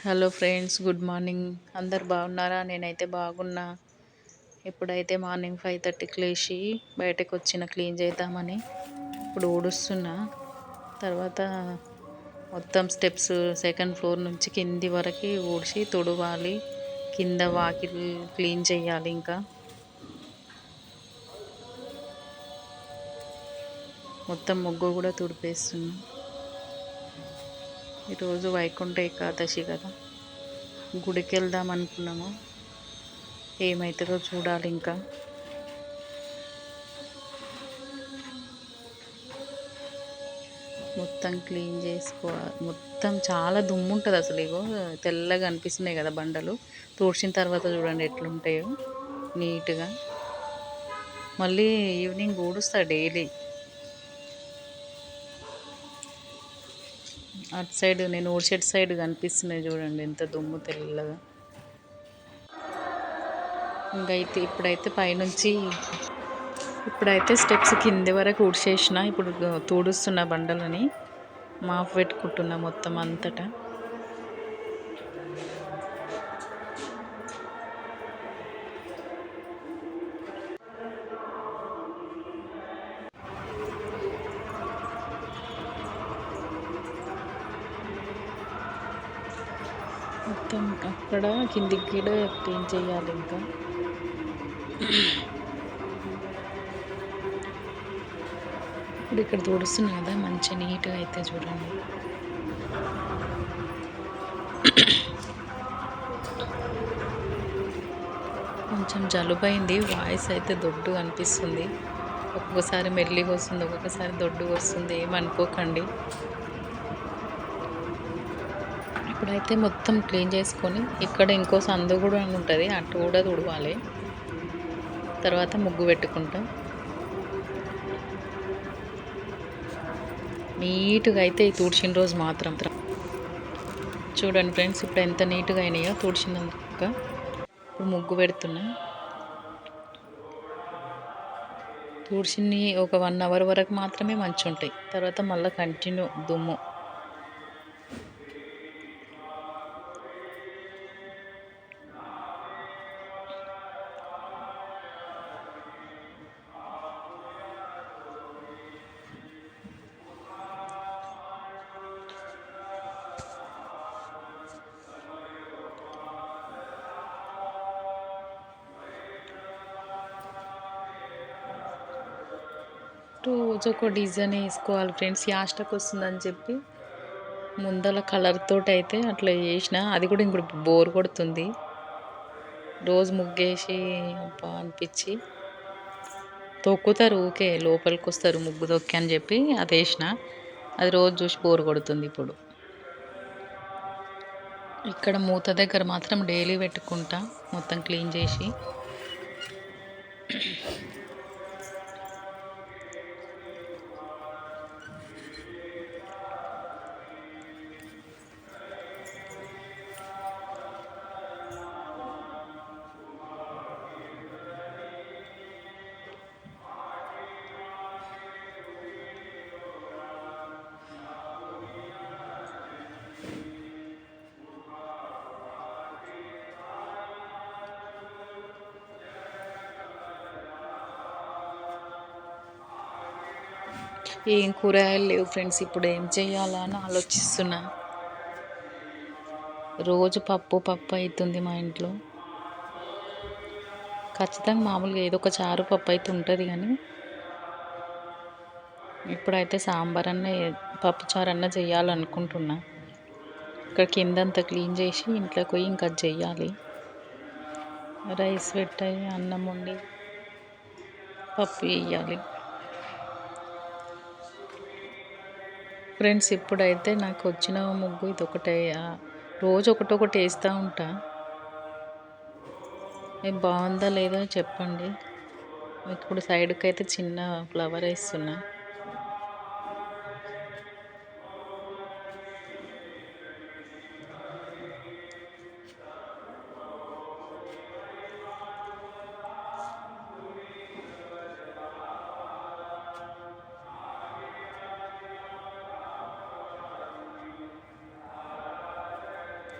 Hello friends, good morning. అందరు బాగున్నారా? నేనైతే బాగున్నా. ఇప్పుడైతే మార్నింగ్ 5:30కి లేచి బయటకు వచ్చిన క్లీన్ చేద్దామని. ఇప్పుడు ఊడుస్తున్నా. తర్వాత మొత్తం స్టెప్స్ సెకండ్ ఫ్లోర్ నుంచి కింది వరకు ఊడ్చి తుడవాలి. కింద వాకిలి క్లీన్ చేయాలి. ఇంకా మొత్తం ముగ్గు కూడా తుడిపేస్తున్నా. ఈరోజు వైకుంఠ ఏకాదశి కదా, గుడికి వెళ్దాం అనుకున్నాము. ఏమవుతుందో చూడాలి. ఇంకా మొత్తం క్లీన్ చేసుకోవాలి. మొత్తం చాలా దుమ్ము ఉంటుంది అసలు. ఇగో తెల్లగా అనిపిస్తున్నాయి కదా బండలు. తుడిచిన తర్వాత చూడండి ఎట్లుంటాయో నీట్గా. మళ్ళీ ఈవినింగ్ ఊడుస్తా డైలీ. అటు సైడ్ నేను ఊడ్చేటి సైడ్ కనిపిస్తున్నాయి చూడండి ఎంత దుమ్ము తెల్లగా. ఇంకైతే ఇప్పుడైతే స్టెప్స్ కింది వరకు ఊడ్చేసిన. ఇప్పుడు తుడుస్తున్న బండలని మాప్ పెట్టుకుంటున్నా మొత్తం అంతటా. మొత్తం అక్కడ కిందికి కూడా క్లీన్ చేయాలి. ఇంకా ఇప్పుడు ఇక్కడ తుడుస్తున్నా కదా, మంచి నీట్గా అయితే చూడండి. కొంచెం జలుబైంది, వాయిస్ అయితే దొడ్డుగా అనిపిస్తుంది. ఒక్కొక్కసారి మెల్లిగా వస్తుంది, ఒక్కొక్కసారి దొడ్డుగా వస్తుంది. ఏమనుకోకండి. ఇప్పుడైతే మొత్తం క్లీన్ చేసుకొని ఇక్కడ ఇంకో సందు కూడా ఉంటుంది, అటు కూడా తుడవాలి. తర్వాత ముగ్గు పెట్టుకుంటాం. నీట్గా అయితే ఈ తుడిచిన రోజు మాత్రం చూడండి ఫ్రెండ్స్, ఇప్పుడు ఎంత నీట్గా అయినాయో తుడిచినాక. ఇప్పుడు ముగ్గు పెడుతున్నా. తుడిచిని ఒక 1 అవర్ వరకు మాత్రమే మంచిగా ఉంటాయి. తర్వాత మళ్ళీ కంటిన్యూ దుమ్ము. రోజు ఒక డిజైన్ వేసుకోవాలి ఫ్రెండ్స్. యాస్టకు వస్తుందని చెప్పి ముందల కలర్ తోటి అయితే అట్లా చేసిన. అది కూడా ఇప్పుడు బోర్ కొడుతుంది. రోజు ముగ్గేసి అబ్బా అనిపించి తొక్కుతారు, ఊకే లోపలికి వస్తారు ముగ్గు తొక్కి అని చెప్పి అది వేసిన. అది రోజు చూసి బోర్ కొడుతుంది. ఇప్పుడు ఇక్కడ మూత దగ్గర మాత్రం డైలీ పెట్టుకుంటా, మొత్తం క్లీన్ చేసి. ఏం కూరగాయలు లేవు ఫ్రెండ్స్. ఇప్పుడు ఏం చేయాలా అని ఆలోచిస్తున్నా. రోజు పప్పు అవుతుంది మా ఇంట్లో. ఖచ్చితంగా మామూలుగా ఏదో ఒక చారు పప్పు అయితే ఉంటుంది. కానీ ఇప్పుడైతే సాంబార్ అన్న పప్పుచారు అన్న చేయాలనుకుంటున్నా. ఇక్కడ కిందంతా క్లీన్ చేసి ఇంట్లోకి పోయి ఇంకా చెయ్యాలి. రైస్ పెట్టాయి, అన్నం వండి పప్పు వేయాలి. ఫ్రెండ్స్ ఇప్పుడైతే నాకు వచ్చిన ముగ్గు ఇది ఒకటే. రోజు ఒకటొకటి వేస్తూ ఉంటా. బాగుందా లేదా చెప్పండి. ఇప్పుడు సైడ్కి అయితే చిన్న ఫ్లవర్ వేస్తున్నా.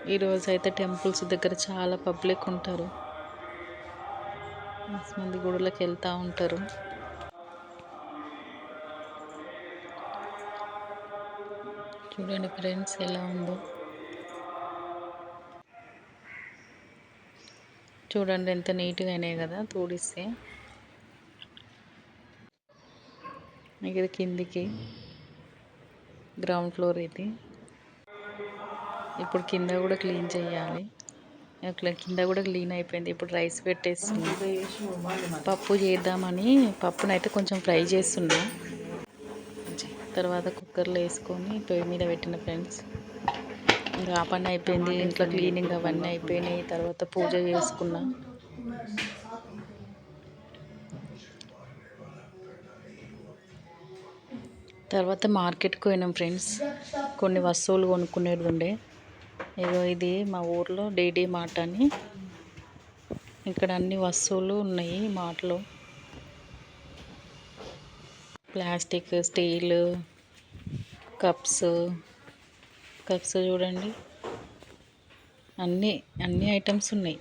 ఈరోజు అయితే టెంపుల్స్ దగ్గర చాలా పబ్లిక్ ఉంటారు. మంది గుడులకు వెళ్తూ ఉంటారు. చూడండి ఫ్రెండ్స్ ఎలా ఉందో. చూడండి ఎంత నీట్గా అయినాయి కదా తోడిస్తే. ఇది కిందికి గ్రౌండ్ ఫ్లోర్ ఇది. ఇప్పుడు కింద కూడా క్లీన్ చేయాలి. అట్లా కింద కూడా క్లీన్ అయిపోయింది. ఇప్పుడు రైస్ పెట్టేస్తున్నా. పప్పు చేద్దామని పప్పునైతే కొంచెం ఫ్రై చేస్తున్నా. తర్వాత కుక్కర్లో వేసుకొని పొయ్యి మీద పెట్టిన ఫ్రెండ్స్. ఇంకా ఆ పని అయిపోయింది. ఇంట్లో క్లీనింగ్ అవన్నీ అయిపోయినాయి. తర్వాత పూజ చేసుకున్నా. తర్వాత మార్కెట్కి పోయినాం ఫ్రెండ్స్. కొన్ని వస్తువులు కొనుక్కునేది ఉండే. ఇది మా ఊర్లో డీడీ మార్ట్ అని. ఇక్కడ అన్ని వస్తువులు ఉన్నాయి మార్ట్లో. ప్లాస్టిక్, స్టీల్ కప్స్ చూడండి. అన్ని ఐటమ్స్ ఉన్నాయి.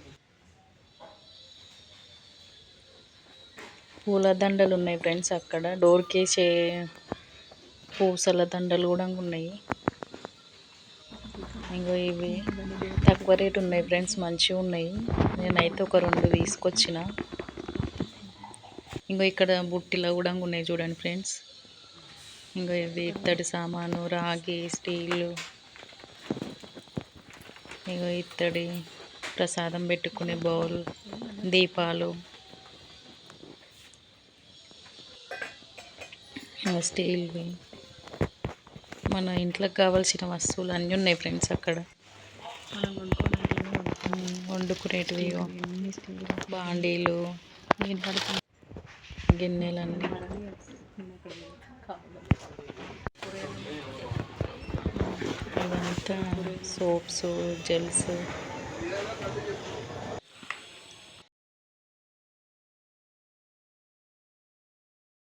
పూల దండలు ఉన్నాయి ఫ్రెండ్స్. అక్కడ డోర్కి పూసల దండలు కూడా ఉన్నాయి. ఇంకో ఇవి తక్కువ రేటు ఉన్నాయి ఫ్రెండ్స్, మంచిగా ఉన్నాయి. నేనైతే ఒక 2 తీసుకొచ్చిన. ఇంకో ఇక్కడ బుట్టిలో కూడా ఉన్నాయి చూడండి ఫ్రెండ్స్. ఇంకో ఇవి ఇత్తడి సామాను, రాగి, స్టీలు, ఇంకో ఇత్తడి ప్రసాదం పెట్టుకునే బౌల్, దీపాలు, స్టీల్వి, మన ఇంట్లోకి కావాల్సిన వస్తువులు అన్నీ ఉన్నాయి ఫ్రెండ్స్ అక్కడ. వండుకునేటివి, బాండీలు, గిన్నెలన్నీ. ఇదంతా సోప్స్, జెల్స్,